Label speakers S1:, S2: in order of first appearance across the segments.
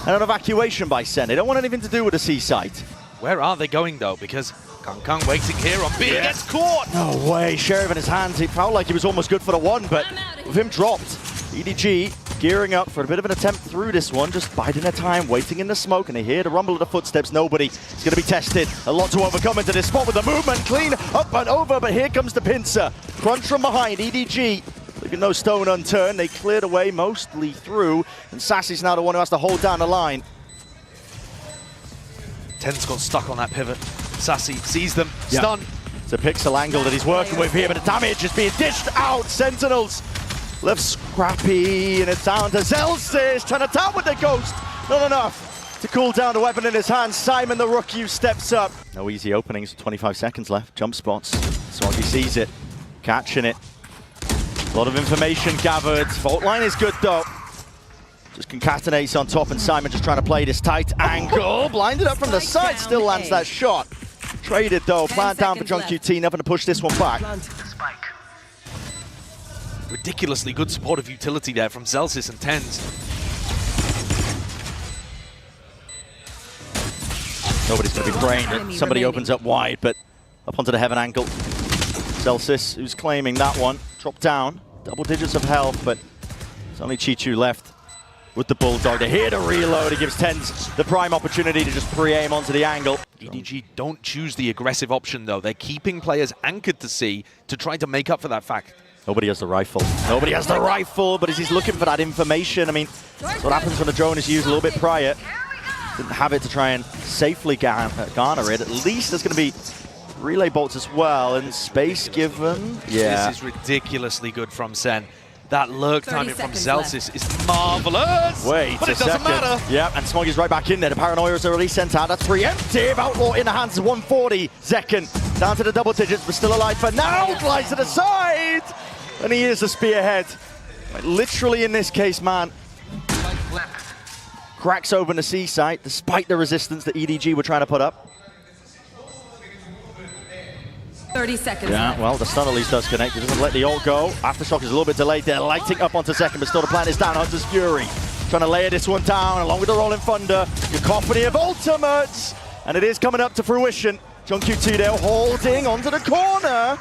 S1: and an evacuation by Sen. They don't want anything to do with the C site.
S2: Where are they going though? Because Kang waiting here on B gets caught!
S1: No way, Sheriff in his hands. It felt like he was almost good for the one, but with him dropped, EDG gearing up for a bit of an attempt through this one, just biding their time, waiting in the smoke, and they hear the rumble of the footsteps. Nobody is going to be tested. A lot to overcome into this spot with the movement. Clean up and over, but here comes the pincer. Crunch from behind, EDG. Leaving no stone unturned. They cleared away mostly through, and Sassy's now the one who has to hold down the line.
S2: Ten's got stuck on that pivot. Sassy sees them, stunned.
S1: It's a pixel angle that he's working with here, but the damage is being dished out. Sentinels left scrappy, and it's down to Zelsis trying to tap with the ghost. Not enough to cool down the weapon in his hand. Simon the rookie steps up. No easy openings, 25 seconds left. Jump spots. Swaggy sees it, catching it. A lot of information gathered. Fault line is good though. Just concatenates on top, and Simon just trying to play this tight angle. Blinded up from the side, still lands that shot. Traded though, plant down for JungQT, never to push this one back.
S2: Ridiculously good supportive utility there from Zelsis and Tens.
S1: Nobody's going to be praying that somebody opens up wide, but up onto the heaven angle. Zelsis, who's claiming that one, dropped down. Double digits of health, but there's only Chichu left with the Bulldog. They're here to reload. It gives Tens the prime opportunity to just pre-aim onto the angle.
S2: EDG don't choose the aggressive option though. They're keeping players anchored to C to try to make up for that fact.
S1: Nobody has the rifle. Nobody has the rifle, but as he's looking for that information, I mean, that's what happens when a drone is used a little bit prior. Didn't have it to try and safely garner it. At least there's going to be relay bolts as well, and space given. Yeah.
S2: This is ridiculously good from Sen. That lurk timing from Zelsis is marvelous!
S1: Wait
S2: but it doesn't matter!
S1: Yeah, and Smoggy's right back in there. The Paranoia is already sent out. That's preemptive. Outlaw in the hands of 140. Zekhan down to the double digits, but still alive for now. Glides to the side! And he is a spearhead. Like, literally in this case, man. Cracks open the C site, despite the resistance that EDG were trying to put up.
S3: 30 seconds.
S1: Yeah, well, the stun at least does connect. It doesn't let the ult go. Aftershock is a little bit delayed there. Lighting up onto second, but still the plan is down. Hunter's Fury trying to layer this one down, along with the Rolling Thunder. Cacophony of ultimates. And it is coming up to fruition. JungQT there holding onto the corner.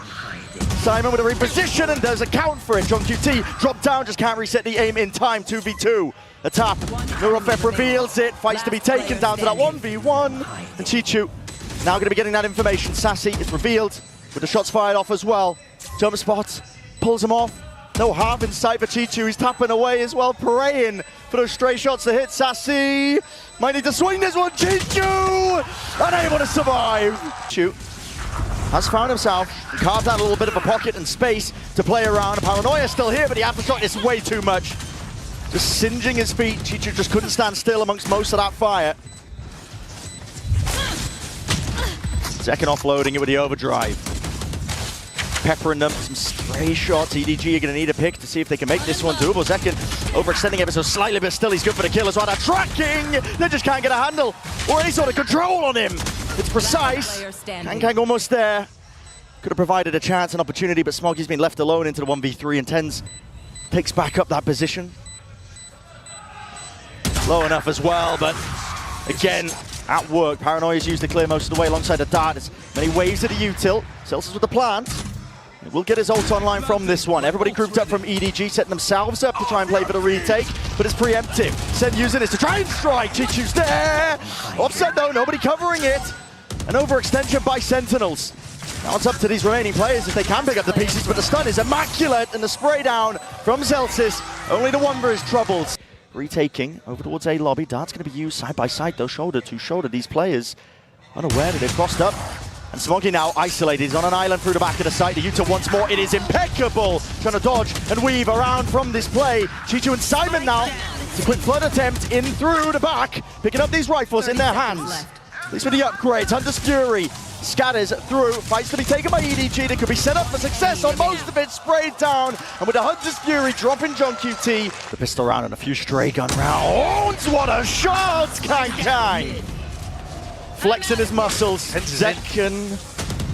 S1: Simon with a reposition, and there's a count for it. JungQT dropped down, just can't reset the aim in time. 2v2. A tap. Neurofep reveals it. Fights to be taken down to that 1v1. And Chichu now going to be getting that information. Sassy is revealed with the shots fired off as well. Jump spot, pulls him off. No half in sight for Chichu. He's tapping away as well, praying for those stray shots to hit. Sassy might need to swing this one. Chichu unable to survive. Chichu has found himself and carved out a little bit of a pocket and space to play around. Paranoia still here, but the aftershock is way too much. Just singeing his feet. Chichu just couldn't stand still amongst most of that fire. Second offloading it with the overdrive. Peppering them, some stray shots. EDG are going to need a pick to see if they can make this one doable. Zekin overextending ever so slightly, but still he's good for the kill as well. They're tracking! They just can't get a handle or any sort of control on him. It's precise. Kang almost there. Could have provided a chance, an opportunity, but Smoggy's been left alone into the 1v3, and Tens picks back up that position. Low enough as well, but again, at work. Paranoia's used to clear most of the way alongside the dart. As many waves of the util. Celsius with the plant. Will get his ult online from this one. Everybody grouped up from EDG, setting themselves up to try and play for the retake, but it's preemptive. Sen using this to try and strike. Chichu's there. Offset though, nobody covering it. An overextension by Sentinels. Now it's up to these remaining players if they can pick up the pieces, but the stun is immaculate, and the spray down from Zelsis. Only the Wonder is troubled. Retaking over towards A lobby. Dart's going to be used side by side though, shoulder to shoulder. These players unaware that they've crossed up. And Smoggy now isolated. He's on an island through the back of the site. The Utah once more. It is impeccable. Trying to dodge and weave around from this play. Chichu and Simon now. It's a quick flood attempt in through the back. Picking up these rifles in their hands. At least with the upgrades. Hunter's Fury scatters through. Fights to be taken by EDG. That could be set up for success on most of it. Sprayed down. And with the Hunter's Fury dropping JungQT. The pistol round and a few stray gun rounds. What a shot! Kang. Flexing his muscles. Zekin.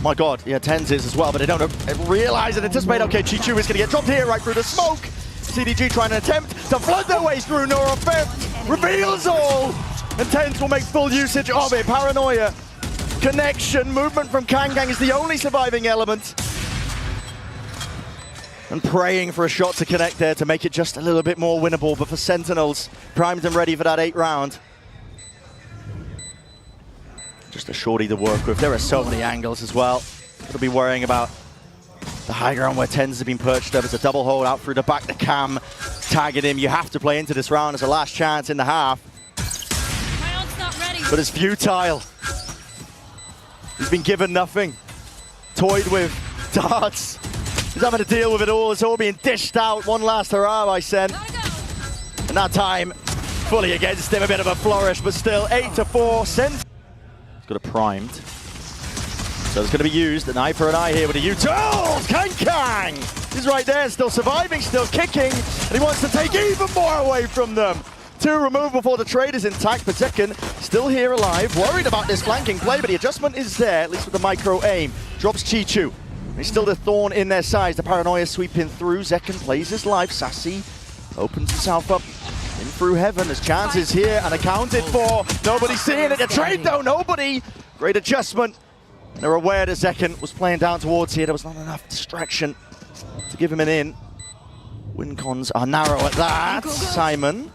S1: My god, yeah, Tens is as well, but they don't realize and anticipate. Okay, Chichu is going to get dropped here right through the smoke. CDG trying to attempt to flood their way through. Neurofep reveals all. and Tens will make full usage of it. Paranoia, connection, movement from Kang is the only surviving element. And praying for a shot to connect there to make it just a little bit more winnable, but for Sentinels, primed and ready for that 8th round. Just a shorty to work with. There are so many angles as well. Gotta be worrying about the high ground where Tens has been perched up. It's a double hold out through the back, the cam, tagging him. You have to play into this round as a last chance in the half. But it's futile. He's been given nothing. Toyed with darts. He's having to deal with it all. It's all being dished out. One last hurrah by Sen. And that time, fully against him. A bit of a flourish, but still 8-4. Sen. He's got it primed. So it's going to be used, an eye for an eye here with a U-turn. Kang! He's right there, still surviving, still kicking, and he wants to take even more away from them. 2 removed before the trade is intact, but Zekken still here alive, worried about this flanking play, but the adjustment is there, at least with the micro aim. Drops Chichu. He's still the thorn in their sides. The Paranoia sweeping through. Zekken plays his life. Sassy opens himself up in through heaven. There's chances here and accounted for. Nobody seeing it. The trade though, nobody. Great adjustment. They're aware that Zekken was playing down towards here. There was not enough distraction to give him an in. Win cons are narrow at that. Simon,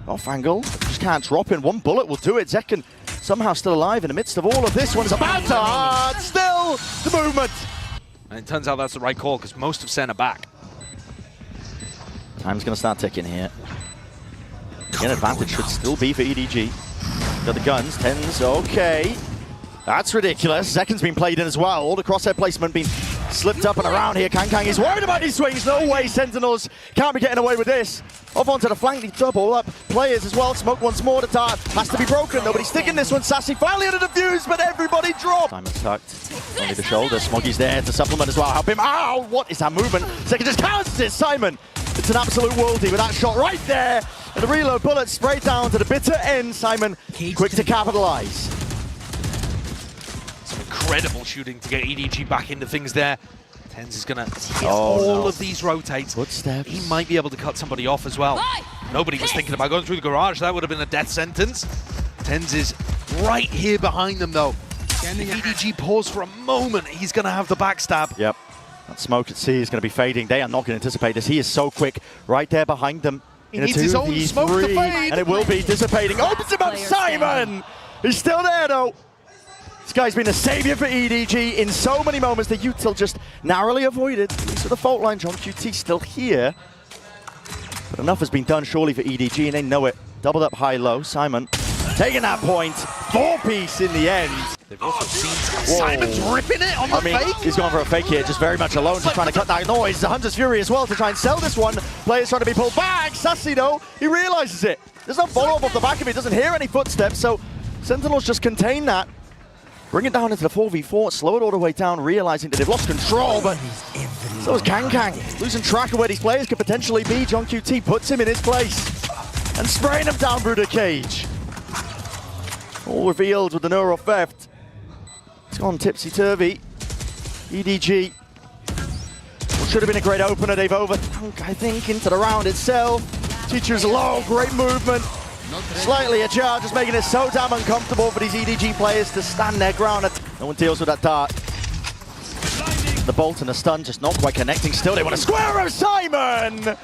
S1: off angle, just can't drop in. One bullet will do it. Zekken somehow still alive in the midst of all of this. One's about to hard. Still the movement.
S2: And it turns out that's the right call because most of Sen are back.
S1: Time's going to start ticking here. Again, advantage should still be for EDG. Got the guns. Tens, okay. That's ridiculous. Zekken's been played in as well. All the crosshair placement being slipped up and around here. Kang is worried about these swings. No way, Sentinels can't be getting away with this. Off onto the flank, they double up players as well. Smoke once more. The dart has to be broken. Nobody's sticking this one. Sassy finally under the fuse, but everybody dropped. Simon's tucked. Only the shoulder. Smoggy's there to supplement as well. Help him. Ow! What is that movement? Zekken just counters it. Simon. It's an absolute worldie with that shot right there. And the reload bullet sprayed down to the bitter end. Simon quick to capitalize.
S2: Incredible shooting to get EDG back into things there. Tens is going to hit all of these rotates.
S1: Footsteps.
S2: He might be able to cut somebody off as well. Nobody was thinking about going through the garage. That would have been a death sentence. Tens is right here behind them, though. If EDG pause for a moment, he's going to have the backstab.
S1: Yep. That smoke at C is going to be fading. They are not going to anticipate this. He is so quick right there behind them.
S2: He needs his own smoke to fade.
S1: And it will be dissipating. Opens him up, Simon! He's still there, though. This guy's been a savior for EDG in so many moments. The util just narrowly avoided. These are the fault line. John QT still here. But enough has been done surely for EDG, and they know it. Doubled up high-low. Simon taking that point. 4-piece in the end.
S2: They've also seen Simon's ripping it on the fake.
S1: He's going for a fake here, just very much alone, just trying to cut that noise. The Hunter's Fury as well to try and sell this one. Players trying to be pulled back. Sassy, though, he realizes it. There's no follow-up off the back of it. Doesn't hear any footsteps, so Sentinels just contain that. Bring it down into the 4v4, slow it all the way down, realizing that they've lost control, but so is Kang. Losing track of where these players could potentially be. John QT puts him in his place and spraying him down through the cage. All revealed with the neural theft. It's gone tipsy-turvy. EDG. What should have been a great opener, they've overthunk, I think, into the round itself. Teacher's low, great movement. Slightly ajar, just making it so damn uncomfortable for these EDG players to stand their ground. No one deals with that dart. The bolt and the stun just not quite connecting. Still, they want to square him, Simon!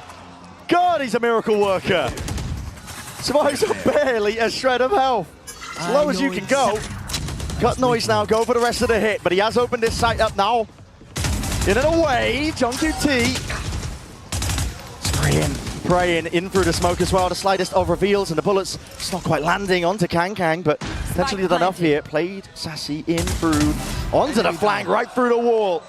S1: God, he's a miracle worker. Survives barely a shred of health. As low as you can go. Cut noise now, go for the rest of the hit, but he has opened his sight up now. In and away, John QT. Praying in through the smoke as well. The slightest of reveals and the bullets just not quite landing onto Kang, but potentially did enough here. Played Sassy in through, onto the flank, right through the wall.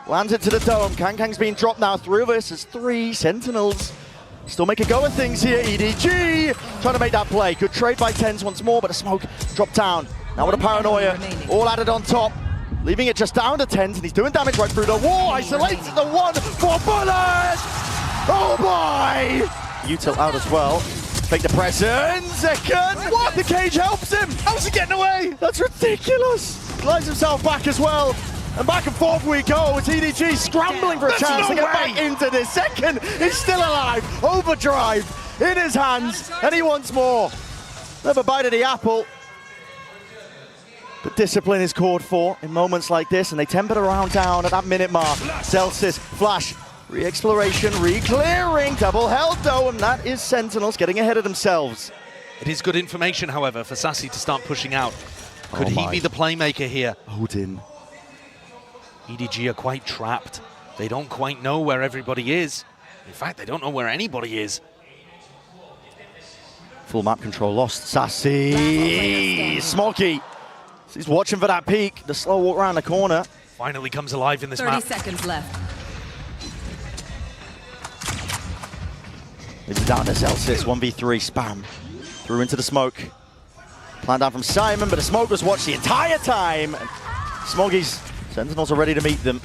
S1: Lands it to the dome. Kang's being dropped now. 3 versus 3. Sentinels still make a go of things here. EDG trying to make that play. Good trade by Tens once more, but the smoke dropped down. Now with a Paranoia, all added on top. Leaving it just down to Tens, and he's doing damage right through the wall. Isolates the 1 for bullet! Oh boy! Util out as well. Fake the presence. Zekken! What? The cage helps him! How's he getting away? That's ridiculous! Glides himself back as well. And back and forth we go. It's EDG scrambling for a chance to get back into this. Zekken is still alive. Overdrive in his hands, and he wants more. Never bite of the apple. But discipline is called for in moments like this, and they tempered around down at that minute mark. Celsius, flash, re-exploration, re-clearing, double held though, and that is Sentinels getting ahead of themselves.
S2: It is good information, however, for Sassy to start pushing out. Could he be the playmaker here?
S1: Odin.
S2: EDG are quite trapped. They don't quite know where everybody is. In fact, they don't know where anybody is.
S1: Full map control lost. Sassy, Smokey. He's watching for that peek. The slow walk around the corner.
S2: Finally comes alive in this
S3: 30
S2: map.
S3: seconds left.
S1: It's down to Celsius, 1v3 spam. Through into the smoke. Plan down from Simon, but the smoke was watched the entire time. Smoggy's Sentinels are ready to meet them.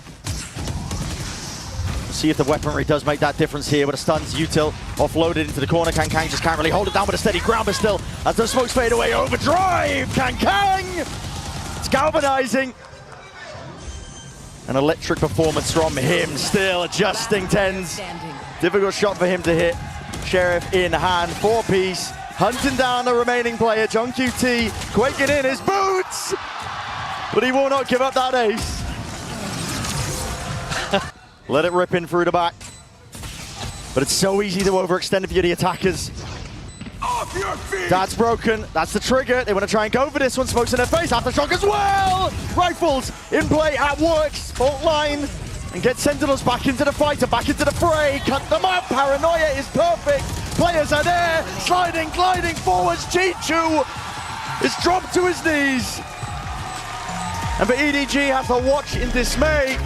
S1: See if the weaponry does make that difference here with a stuns. Util offloaded into the corner. Kang just can't really hold it down with a steady ground, but still, as the smokes fade away, overdrive! Kang! It's galvanizing. An electric performance from him, still adjusting tens. Difficult shot for him to hit. Sheriff in hand, 4-piece. Hunting down the remaining player, John QT, quaking in his boots! But he will not give up that ace. Let it rip in through the back. But it's so easy to overextend if you're the attackers.
S4: Off your feet!
S1: That's broken. That's the trigger. They want to try and go for this one. Smokes in their face. Aftershock as well! Rifles in play at work. Fault line. And get Sentinels back into the fight and back into the fray. Cut them up. Paranoia is perfect. Players are there. Sliding, gliding forwards. Chichu is dropped to his knees. And for EDG have to watch in dismay.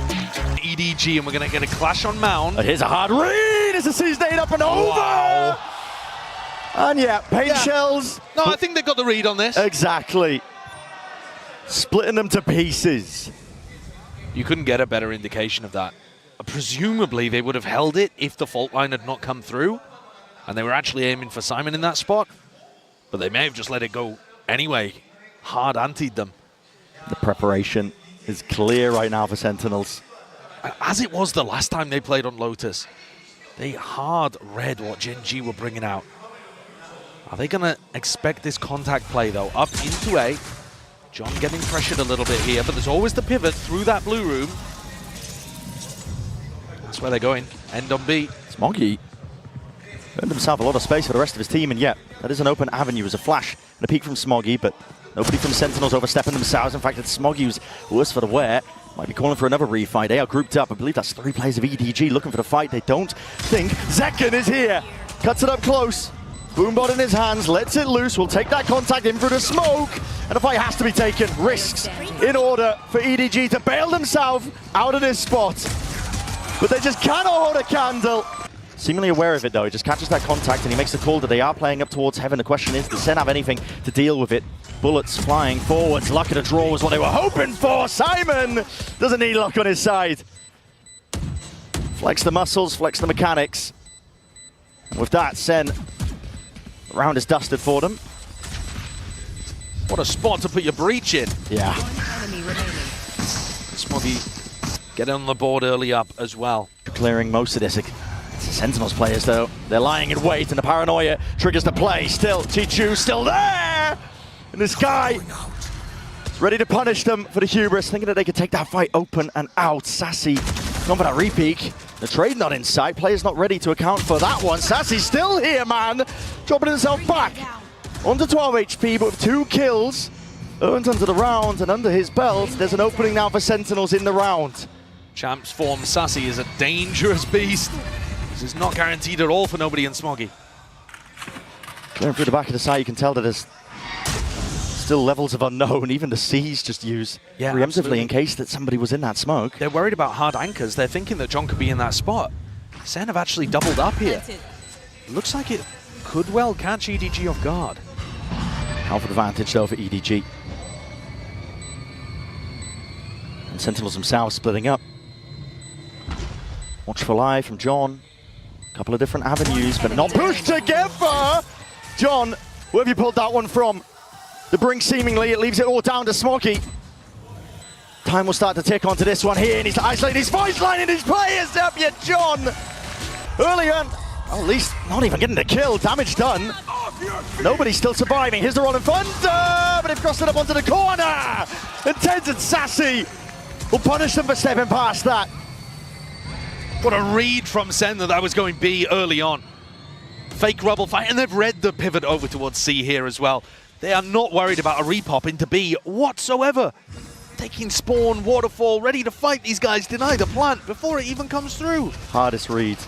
S2: EDG, and we're going to get a clash on Mound.
S1: But here's a hard read as the season 8 up and over.
S2: Wow.
S1: And yeah, paint shells.
S2: No, I think they got the read on this.
S1: Exactly. Splitting them to pieces.
S2: You couldn't get a better indication of that. Presumably, they would have held it if the fault line had not come through, and they were actually aiming for Simon in that spot. But they may have just let it go anyway. Hard antied them.
S1: The preparation is clear right now for Sentinels.
S2: As it was the last time they played on Lotus, they hard read what Gen G were bringing out. Are they going to expect this contact play, though? Up into A. John getting pressured a little bit here, but there's always the pivot through that blue room. That's where they're going. End on B.
S1: Smoggy earned himself a lot of space for the rest of his team, and yet that is an open avenue as a flash and a peek from Smoggy, but nobody from Sentinels overstepping themselves. In fact, it's Smoggy who's worse for the wear. Might be calling for another refight. They are grouped up. I believe that's 3 players of EDG looking for the fight. They don't think Zekken is here. Cuts it up close. Boombot in his hands, lets it loose. Will take that contact in through the smoke. And the fight has to be taken. Risks in order for EDG to bail themselves out of this spot. But they just cannot hold a candle. Seemingly aware of it though. He just catches that contact and he makes the call that they are playing up towards heaven. The question is, does Sen have anything to deal with it? Bullets flying forwards. Luck of the draw was what they were hoping for. Simon doesn't need luck on his side. Flex the muscles, flex the mechanics. And with that, Sen, the round is dusted for them.
S2: What a spot to put your breach in.
S1: Yeah.
S2: Smoggy getting on the board early up as well.
S1: Clearing most of this. It's the Sentinels players though. They're lying in wait and the paranoia triggers the play. Still, Chichu still there! And this guy is ready to punish them for the hubris, thinking that they could take that fight open and out. Sassy going for that repeak. The trade not in sight. Players not ready to account for that one. Sassy's still here, man. Dropping himself back. Under 12 HP, but with 2 kills. Earned under the round and under his belt. There's an opening now for Sentinels in the round.
S2: Champs form Sassy is a dangerous beast. This is not guaranteed at all for nobody in Smoggy.
S1: Clearing through the back of the side, you can tell that there's still levels of unknown. Even the C's just use preemptively
S2: absolutely.
S1: in case that somebody was in that smoke.
S2: They're worried about hard anchors. They're thinking that John could be in that spot. Sen have actually doubled up here. It looks like it could well catch EDG off guard.
S1: Alpha advantage though for EDG. And Sentinels themselves splitting up. Watch for live from John. A couple of different avenues, but not pushed together. John, where have you pulled that one from? The brink seemingly, it leaves it all down to Smoggy. Time will start to tick onto this one here, and he's isolating his voice line and his players up yet, John. Early on, at least not even getting the kill, damage done. Nobody's still surviving. Here's the Rolling Thunder, but they've crossed it up onto the corner. And Tens and Sassy will punish them for stepping past that.
S2: What a read from Sen that was going B early on. Fake rubble fight, and they've read the pivot over towards C here as well. They are not worried about a repop into B whatsoever. Taking spawn, waterfall, ready to fight these guys, deny the plant before it even comes through.
S1: Hardest read.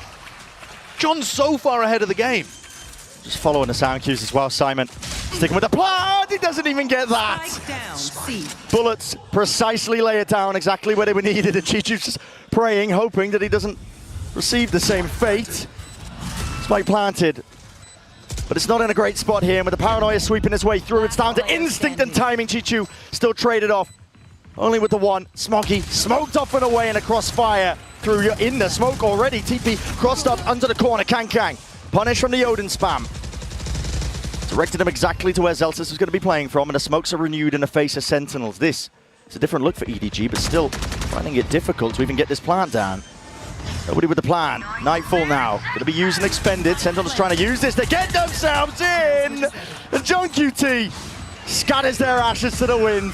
S2: John's so far ahead of the game.
S1: Just following the sound cues as well, Simon. Sticking with the plant, he doesn't even get that.
S3: Strike down, C.
S1: Bullets precisely lay it down exactly where they were needed, and Chichu's just praying, hoping that he doesn't receive the same fate. Spike planted, but it's not in a great spot here, and with the paranoia sweeping his way through, it's down to instinct and timing. Chichu still traded off, only with the one. Smoggy smoked off and away in a crossfire through in the smoke already. TP crossed up under the corner. Kang punish from the Odin spam. Directed him exactly to where Zelsis was going to be playing from, and the smokes are renewed in the face of Sentinels. This is a different look for EDG, but still finding it difficult to even get this plant down. Nobody with the plan. Nightfall now. Going to be used and expended. Sentinels trying to use this to get themselves in. And John QT scatters their ashes to the wind.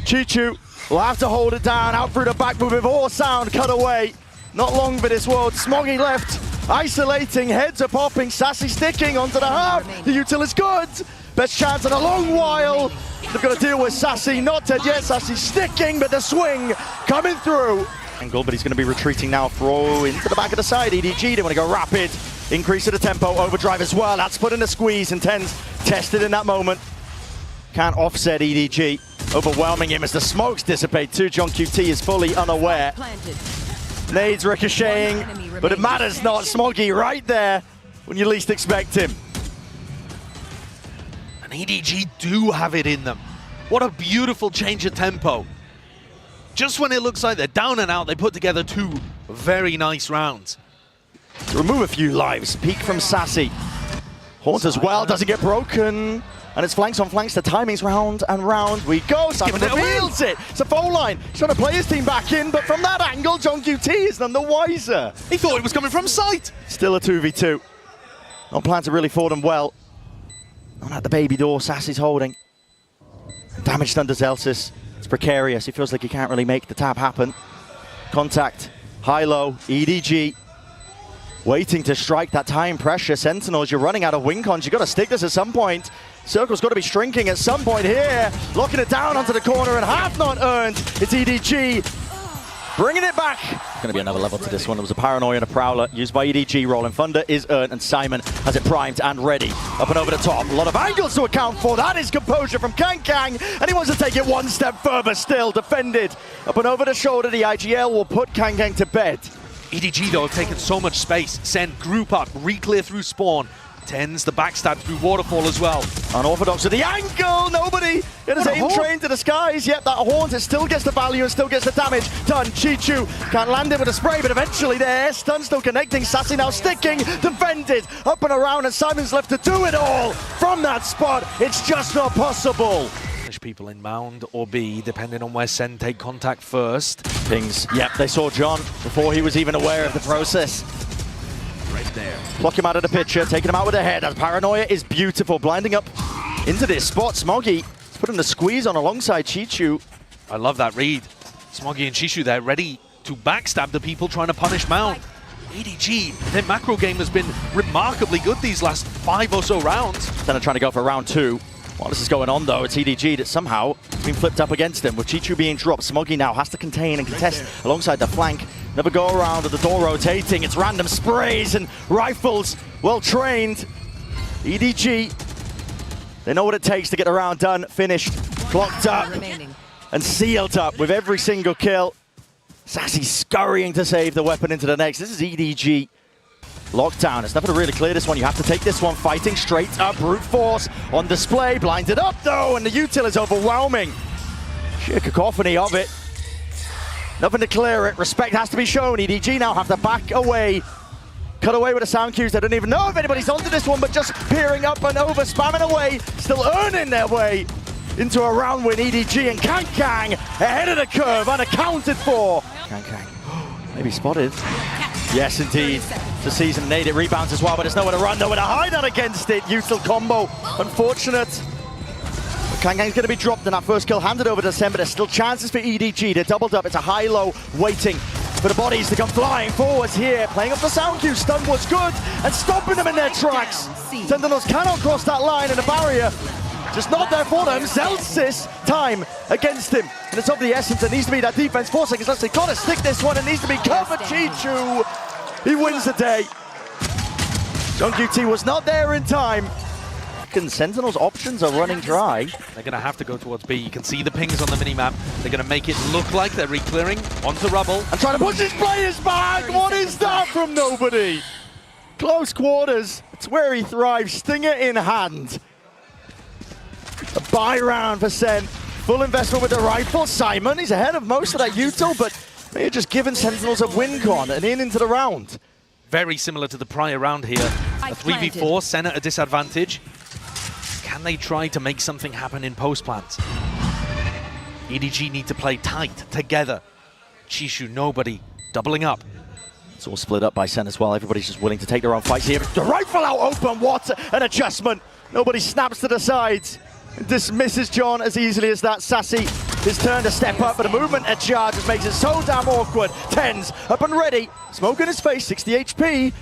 S1: Chichu will have to hold it down. Out through the back move with all sound cut away. Not long for this world. Smoggy left. Isolating. Heads are popping. Sassy sticking onto the half. The util is good. Best chance in a long while. They've got to deal with Sassy. Not dead yet. Sassy sticking, but the swing coming through. Angle, but he's going to be retreating now. Throw into the back of the side. EDG, they want to go rapid. Increase of the tempo. Overdrive as well. That's put in a squeeze, and Tens tested in that moment. Can't offset EDG. Overwhelming him as the smokes dissipate too. John QT is fully unaware. Nades ricocheting, but it matters not. Smoggy right there when you least expect him.
S2: And EDG do have it in them. What a beautiful change of tempo. Just when it looks like they're down and out, they put together two very nice rounds.
S1: To remove a few lives. Peek from Sassy. Haunt as well, doesn't get broken. And it's flanks on flanks. The timing's round and round we go. Simon reveals it. It's a phone line. He's trying to play his team back in, but from that angle, John QT is none the wiser.
S2: He thought it was coming from sight.
S1: Still a 2v2. No plan to really for them well. Not at the baby door, Sassy's holding. Damaged under Zelsis. It's precarious. He feels like he can't really make the tap happen. Contact. High-low. EDG. Waiting to strike that time pressure. Sentinels, you're running out of wing cons. You've got to stick this at some point. Circle's got to be shrinking at some point here. Locking it down onto the corner and half not earned. It's EDG. Bringing it back. Going to be another level to this one. There was a Paranoia and a Prowler used by EDG. Rolling Thunder is earned, and Simon has it primed and ready. Up and over the top. A lot of angles to account for. That is composure from Kang, and he wants to take it one step further still. Defended. Up and over the shoulder. The IGL will put Kang to bed.
S2: EDG, though, have taken so much space. Send group up, re-clear through spawn. Tens the backstab through waterfall as well.
S1: Unorthodox with the ankle. Nobody. It is aim train to the skies. Yep, that haunt. It still gets the value and still gets the damage done. Chichu can't land it with a spray, but eventually there. Stun still connecting. Sassy now sticking. Defended. Up and around, and Simon's left to do it all from that spot. It's just not possible.
S2: People in Mound or B, depending on where Sen take contact first.
S1: Pings. Yep, they saw John before he was even aware of the process.
S2: Right there.
S1: Pluck him out of the picture, taking him out with a head. And Paranoia is beautiful, blinding up into this spot. Smoggy is putting the squeeze on alongside Chichu.
S2: I love that read. Smoggy and Chichu there, ready to backstab the people trying to punish Mound. EDG, their macro game has been remarkably good these last 5 or so rounds.
S1: Then they're trying to go for round 2. While this is going on, though, it's EDG that's somehow been flipped up against him. With Chichu being dropped, Smoggy now has to contain and contest alongside the flank. Never go around with the door rotating. It's random sprays and rifles. Well trained. EDG, they know what it takes to get the round done, finished, clocked up, and sealed up with every single kill. Sassy scurrying to save the weapon into the next. This is EDG. Lockdown. It's never to really clear this one. You have to take this one. Fighting straight up. Brute force on display. Blinded up, though, and the util is overwhelming. Sheer cacophony of it. Nothing to clear it. Respect has to be shown. EDG now have to back away. Cut away with the sound cues. They don't even know if anybody's onto this one, but just peering up and over, spamming away, still earning their way into a round win. EDG and Kang ahead of the curve, unaccounted for. Kang maybe spotted. Yes, indeed. The season need it. Rebounds as well, but there's nowhere to run, nowhere to hide on against it. Util combo. Unfortunate. Kangang's going to be dropped, and that first kill handed over to Sen, but there's still chances for EDG. They're doubled up. It's a high-low waiting for the bodies to come flying forwards here. Playing up the sound cue. Stun was good, and stopping them in their tracks. Sentinels cannot cross that line, and the barrier just not there for them. Zelsis time against him. And it's of the essence. There needs to be that defense. 4 seconds left. They got to stick this one. It needs to be covered. Chichu. He wins the day. JungQT was not there in time. And Sentinels' options are running dry.
S2: They're going to have to go towards B. You can see the pings on the minimap. They're going to make it look like they're re-clearing onto rubble.
S1: And trying to push his players back. What is that from nobody? Close quarters. It's where he thrives. Stinger in hand. A buy round for Sen. Full investment with the rifle. Simon, he's ahead of most of that util, but they're just giving Sentinels a win con and into the round.
S2: Very similar to the prior round here. A 3v4, Sen at a disadvantage. Can they try to make something happen in post-plant? EDG need to play tight, together. Chishu, nobody, doubling up.
S1: It's all split up by Sen as well. Everybody's just willing to take their own fights here. The rifle out open, what an adjustment. Nobody snaps to the sides. Dismisses John as easily as that. Sassy, his turn to step up, but a movement at charge just makes it so damn awkward. Tens up and ready. Smoke in his face, 60 HP.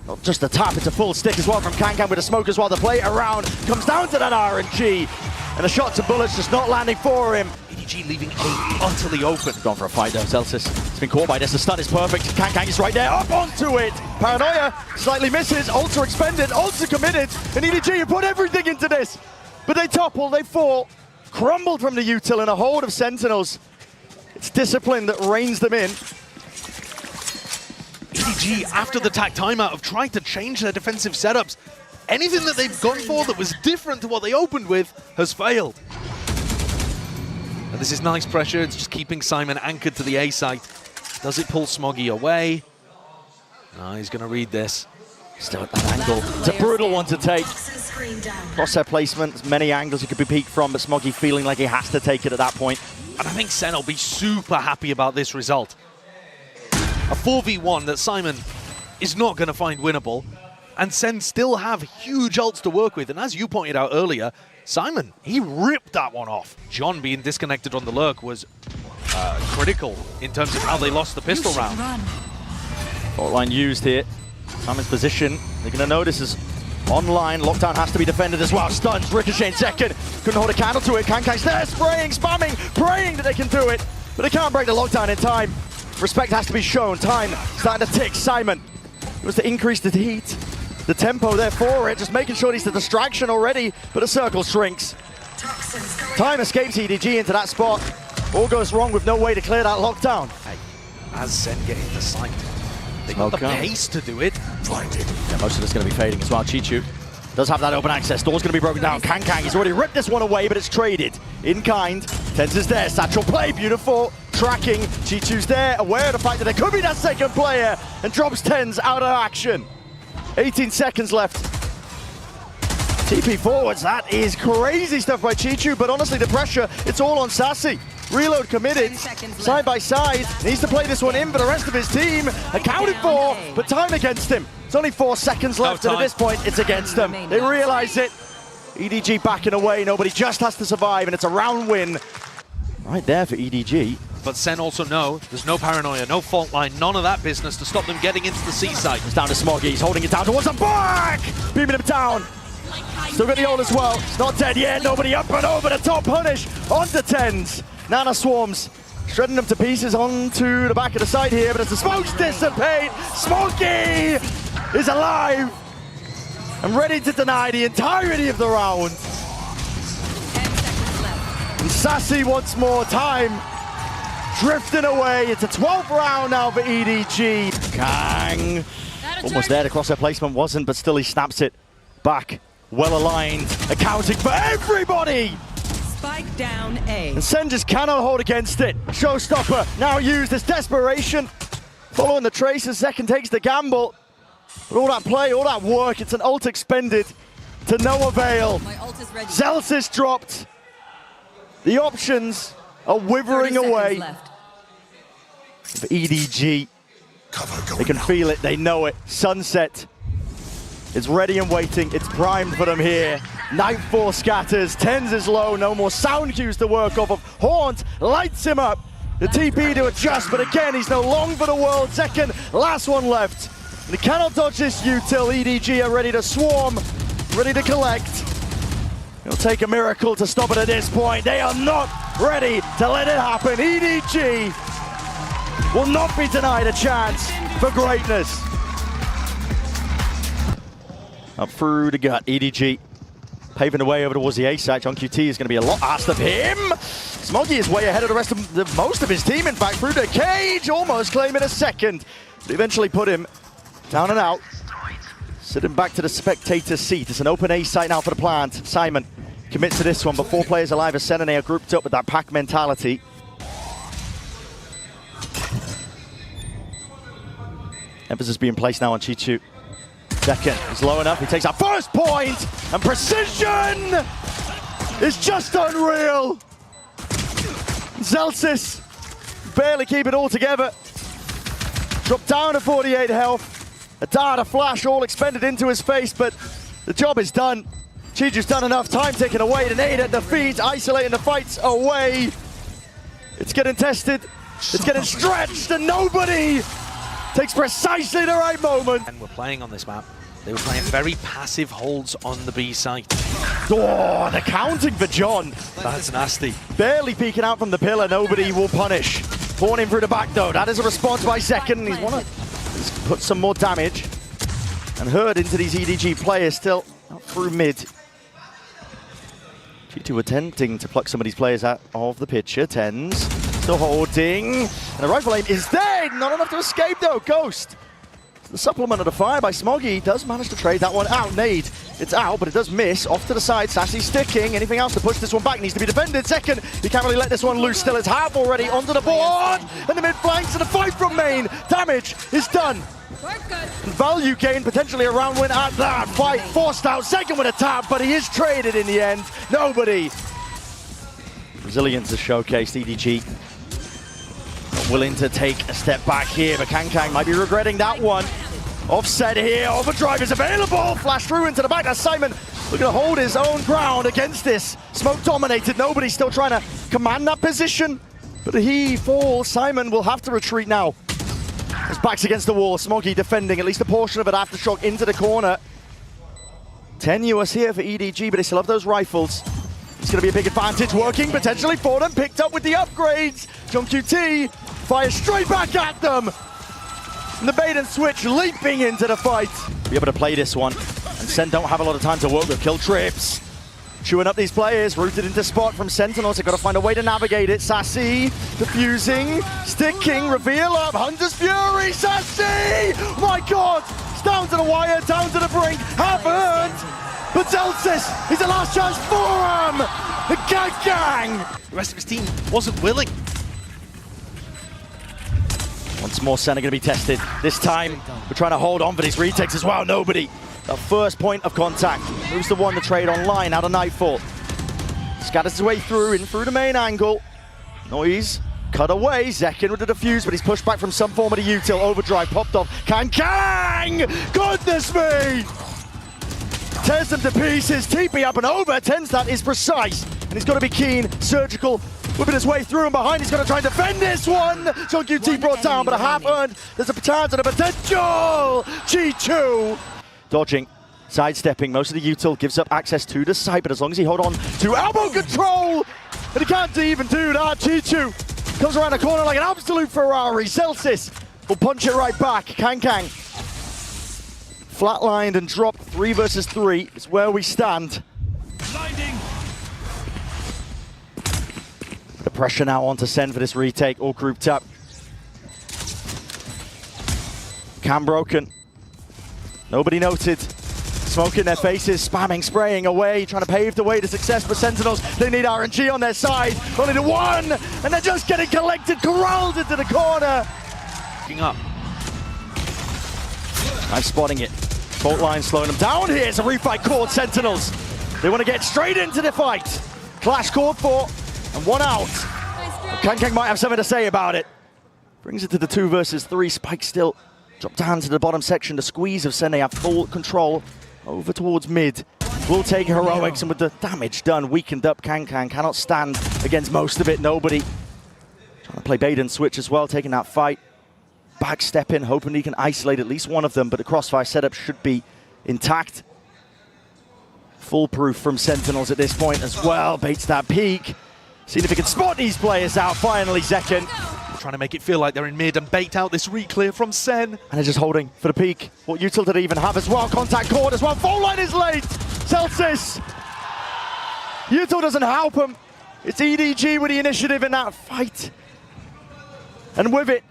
S1: Not just a tap, it's a full stick as well from Kankan with a smoke as well. The play around comes down to that RNG. And the shots and bullets just not landing for him.
S2: EDG leaving A utterly open.
S1: Gone for a fight though, Zelsis. It's been caught by this. The stun is perfect. Kankan is right there, up onto it. Paranoia slightly misses. Ultra expended, ultra committed. And EDG, you put everything into this. But they topple, they fall. Crumbled from the util in a hold of Sentinels. It's discipline that reins them in.
S2: EDG, after the TAC timeout, have tried to change their defensive setups. Anything that they've gone for that was different to what they opened with has failed. And this is nice pressure. It's just keeping Simon anchored to the A site. Does it pull Smoggy away? No, he's going to read this.
S1: Still at that angle. It's a brutal one to take. Crosshair placement, many angles he could be peeked from, but Smoggy feeling like he has to take it at that point.
S2: And I think Sen will be super happy about this result. A 4v1 that Simon is not going to find winnable, and Sen still have huge ults to work with. And as you pointed out earlier, Simon, he ripped that one off. John being disconnected on the lurk was critical in terms of how they lost the pistol round.
S1: Fault line used here. Simon's position, they're going to know this is online. Lockdown has to be defended as well. Stuns, Ricochet in second. Couldn't hold a candle to it. Kankai's there, spraying, spamming, praying that they can do it. But they can't break the lockdown in time. Respect has to be shown. Time starting to tick. Simon was to increase the heat. The tempo there for it, just making sure he's the distraction already, but the circle shrinks. Time escapes EDG into that spot. All goes wrong with no way to clear that lockdown.
S2: Hey, as Sen get into sight, they got the pace to do it.
S1: Yeah, most of it's going to be fading as well. Chichu does have that open access. Door's going to be broken down. Kankang, he's already ripped this one away, but it's traded. In kind. Tens is there. Satchel play, beautiful. Tracking. Chichu's there, aware of the fact that there could be that second player, and drops Tens out of action. 18 seconds left. TP forwards, that is crazy stuff by Chichu, but honestly the pressure, it's all on Sassy. Reload committed, side by side, needs to play this one in for the rest of his team. Accounted for, but time against him. It's only 4 seconds left, and at this point it's against them. They realize it. EDG backing away, nobody just has to survive, and it's a round win. Right there for EDG.
S2: But Sen also know there's no paranoia, no fault line, none of that business to stop them getting into the C site.
S1: It's down to Smoggy, he's holding it down towards the back! Beaming him down. Still got the ult as well. It's not dead yet, nobody up and over the top punish onto Tens. Nana Swarms, shredding them to pieces onto the back of the side here, but as the smokes dissipate, Smoggy is alive and ready to deny the entirety of the round.
S3: 10 seconds left.
S1: And Sassy once more, time drifting away. It's a 12th round now for EDG. Kang, almost there, the crosshair placement wasn't, but still he snaps it back. Well aligned, accounting for everybody.
S3: Spike down A.
S1: And Sen just cannot hold against it. Showstopper now used as desperation. Following the traces, Zekken takes the gamble. But all that play, all that work, it's an ult expended to no avail.
S3: My ult is ready.
S1: Zelsis dropped. The options are withering away for EDG. They can feel it, they know it. Sunset is ready and waiting. It's primed for them here. Nightfall scatters, Tens is low, no more sound cues to work off of. Haunt lights him up. The TP to adjust, but again, he's no long for the world. Second, last one left. And he cannot dodge this util. EDG are ready to swarm, ready to collect. It'll take a miracle to stop it at this point. They are not ready to let it happen. EDG will not be denied a chance for greatness. Up through the gut, EDG paving the way over towards the A site. John QT is going to be a lot asked of him. Smoggy is way ahead of the rest of most of his team, in fact, through the cage, almost claiming a second. But eventually put him down and out. Sitting back to the spectator seat. It's an open A site now for the plant. Simon commits to this one, but 4 players alive as Sentinels are grouped up with that pack mentality. Emphasis being placed now on Chichu. Second is low enough, he takes that first point, and precision is just unreal. Zelsis barely keep it all together. Dropped down to 48 health. A dart, a flash, all expended into his face, but the job is done. Chiju's done enough, time taken away, the nade at the feet, isolating the fights away. It's getting tested, it's getting stretched, and nobody takes precisely the right moment.
S2: And we're playing on this map. They were playing very passive holds on the B site.
S1: Oh, the counting for John.
S2: That's nasty.
S1: Barely peeking out from the pillar, nobody will punish. Born in through the back though, that is a response by Second. He's want to put some more damage. And herd into these EDG players still out through mid. G2 attempting to pluck some of these players out of the picture. Tens still holding. And the rifle aim is dead. Not enough to escape though. Ghost. The supplement of the fire by Smoggy does manage to trade that one out. Nade, it's out, but it does miss. Off to the side, Sassy sticking. Anything else to push this one back needs to be defended. Second, he can't really let this one loose. Still, it's half already onto the board. And the mid flanks and the fight from main. Damage is done. Value gain, potentially a round win at that fight. Forced out, Second with a tap, but he is traded in the end. Nobody. Resilience is showcased, EDG. Not willing to take a step back here, but Kang might be regretting that one. Offset here, overdrive is available. Flash through into the back. That's Simon looking to hold his own ground against this. Smoke dominated, nobody's still trying to command that position. But he falls, Simon will have to retreat now. His back's against the wall, Smoggy defending at least a portion of it. Aftershock into the corner. Tenuous here for EDG, but they still have those rifles. It's going to be a big advantage working potentially for them. Picked up with the upgrades. John QT fires straight back at them. And the bait and switch leaping into the fight. Be able to play this one. And Sen don't have a lot of time to work with. Kill trips. Chewing up these players. Rooted into spot from Sentinels. They've got to find a way to navigate it. Sassy defusing. Sticking. Reveal up. Hunter's Fury. Sassy! My God! It's down to the wire. Down to the brink. Half earned. But Zelsis is the last chance for him! The gang!
S2: The rest of his team wasn't willing.
S1: Once more, Senna going to be tested. This time, we're trying to hold on for these retakes as well. Nobody. That first point of contact. Moves the one, the trade online out of Nightfall. Scatters his way through, in through the main angle. Noise. Cut away. Zekin with the defuse, but he's pushed back from some form of the util. Overdrive popped off. Kang! Goodness me! Tears them to pieces, TP up and over. Tenstat is precise, and he's got to be keen, surgical, whipping his way through and behind. He's going to try and defend this one. John QT brought down, but a half earned. There's a chance and a potential. G2 dodging, sidestepping. Most of the util gives up access to the site, but as long as he hold on to elbow control, and he can't even do that. G2 comes around the corner like an absolute Ferrari. Celsius will punch it right back. Kang. Flatlined and dropped 3 versus 3 is where we stand.
S4: Blinding.
S1: The pressure now on to Sen for this retake, all grouped up. Cam broken. Nobody noted. Smoke in their faces, spamming, spraying away, trying to pave the way to success for Sentinels. They need RNG on their side. Only the one, and they're just getting collected, corralled into the corner.
S2: Picking up.
S1: Nice spotting it. Fault line slowing them down here. It's a refight called Sentinels. They want to get straight into the fight. Clash called for, and one out. Kang might have something to say about it. Brings it to the 2 versus 3. Spike still dropped down to the bottom section. The squeeze of Sen, they have full control over towards mid. Will take heroics, and with the damage done, weakened up, Kankan cannot stand against most of it. Nobody. Trying to play bait and switch as well, taking that fight. Backstepping, hoping he can isolate at least one of them, but the crossfire setup should be intact. Foolproof from Sentinels at this point as well. Baits that peak. Seeing if he can spot these players out. Finally, Zekken.
S2: Trying to make it feel like they're in mid and bait out this re-clear from Sen.
S1: And they're just holding for the peak. What util did they even have as well? Contact cord as well. Full line is late. Celsius. Util doesn't help him. It's EDG with the initiative in that fight. And with it,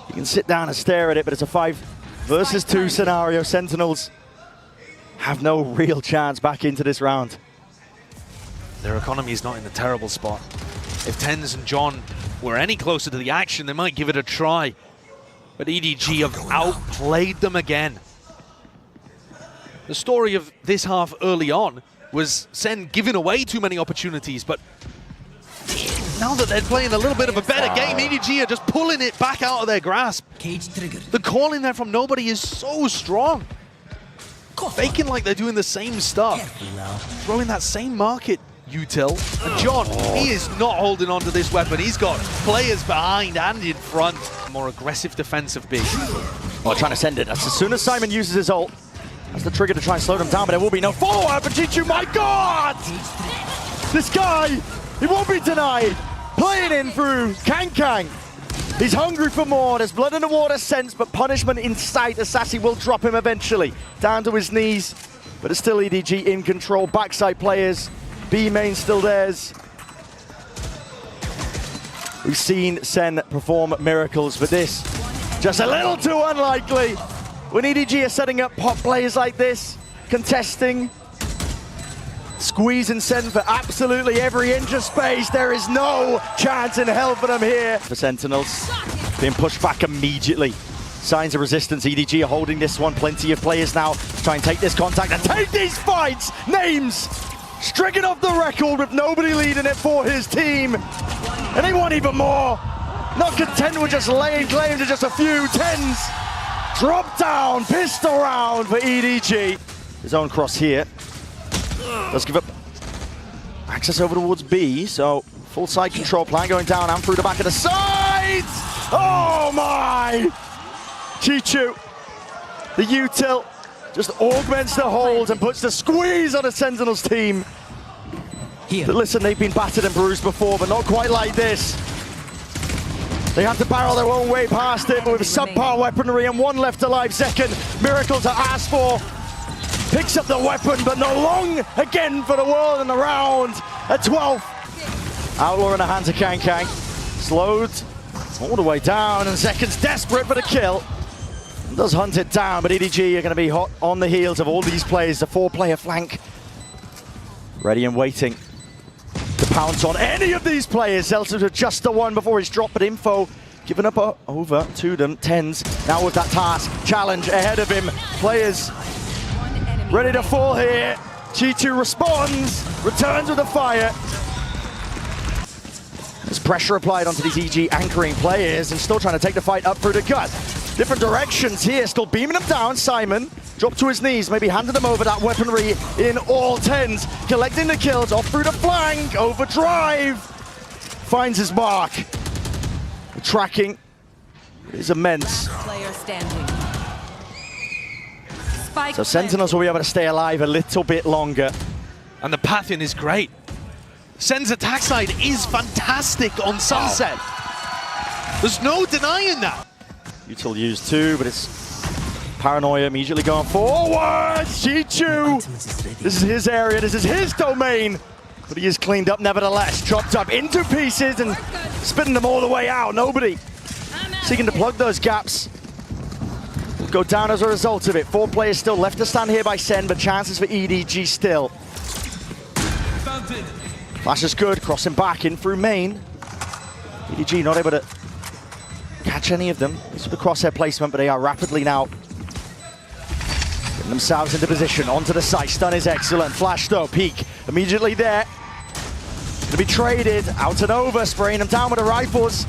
S1: you can sit down and stare at it, but it's a 5 versus 2 scenario. Sentinels have no real chance back into this round.
S2: Their economy is not in a terrible spot. If Tens and John were any closer to the action, they might give it a try. But EDG have outplayed them again. The story of this half early on was Sen giving away too many opportunities, but now that they're playing a little bit of a better game, EDG are just pulling it back out of their grasp.
S5: Cage triggered.
S2: The call in there from nobody is so strong. Faking like they're doing the same stuff. Throwing that same market util. And John, he is not holding on to this weapon. He's got players behind and in front. More aggressive defensive B.
S1: Oh, trying to send it. As soon as Simon uses his ult, that's the trigger to try and slow them down, but there will be no follow-up. And Chichu, my God! This guy, he won't be denied. Playing in through Kankan. He's hungry for more. There's blood in the water sense, but punishment in sight. Assassi will drop him eventually. Down to his knees, but it's still EDG in control. Backside players, B main still theirs. We've seen Sen perform miracles, but this, just a little too unlikely. When EDG are setting up pop players like this, contesting, squeezing Sen for absolutely every inch of space. There is no chance in hell for them here. For Sentinels, being pushed back immediately. Signs of resistance, EDG are holding this one. Plenty of players now to try and take this contact and take these fights. Names stricken off the record with nobody leading it for his team. And they want even more. Not content with just laying claim to just a few. Tens drop down, pistol round for EDG. His own cross here. Does give up access over towards B, so full side control plan going down and through the back of the side. Oh my! Chichu, the util, just augments the hold and puts the squeeze on the Sentinels team. But listen, they've been battered and bruised before, but not quite like this. They have to barrel their own way past it, but with subpar weaponry and one left alive. Zekken, miracle to ask for. Picks up the weapon, but not long again for the world in the round. At 12. Outlaw in the hands of Kankan. Slowed all the way down, and Zekken's desperate for the kill. Does hunt it down, but EDG are going to be hot on the heels of all these players. The 4-player flank. Ready and waiting to pounce on any of these players. Celsius with just the one before he's dropped, but info given up over to them. Tens now with that task. Challenge ahead of him. Players ready to fall here. Chichu responds, returns with a fire. There's pressure applied onto these EG anchoring players and still trying to take the fight up through the gut. Different directions here, still beaming them down. Simon dropped to his knees, maybe handed them over that weaponry in all Tens. Collecting the kills off through the flank, overdrive. Finds his mark. The tracking is immense.
S3: Player standing. Spike
S1: So Sentinels will be able to stay alive a little bit longer.
S2: And the pathing is great. Sen's attack side is fantastic on Sunset. There's no denying that.
S1: Util used 2, but it's Paranoia immediately going forward. Chichu! This is his area, this is his domain. But he is cleaned up nevertheless. Chopped up into pieces and spitting them all the way out. Nobody seeking to plug those gaps. Will go down as a result of it. 4 players still left to stand here by Sen, but chances for EDG still. Flash is good, crossing back in through main. EDG not able to catch any of them. This is the crosshair placement, but they are rapidly now getting themselves into position. Onto the site, stun is excellent. Flash though, peek immediately there. To be traded out and over, spraying them down with the rifles.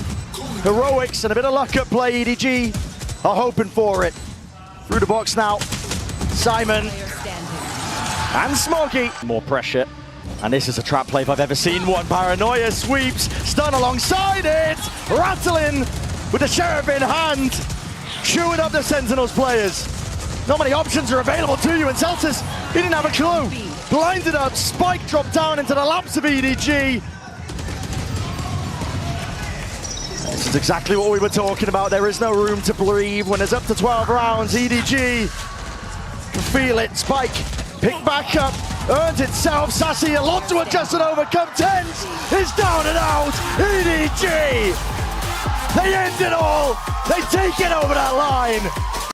S1: Heroics and a bit of luck at play. EDG are hoping for it. Through the box now. Simon
S3: Player standing.
S1: and Smoggy. More pressure. And this is a trap play if I've ever seen one. Paranoia sweeps, stun alongside it. Rattling with the sheriff in hand. Chewing up the Sentinels players. Not many options are available to you, and Celtics, he didn't have a clue. Blinded up, Spike dropped down into the laps of EDG. This is exactly what we were talking about. There is no room to breathe when there's up to 12 rounds. EDG can feel it. Spike picked back up, earned itself. Sassy, a lot to adjust and overcome. Tens is down and out. EDG, they end it all. They take it over that line.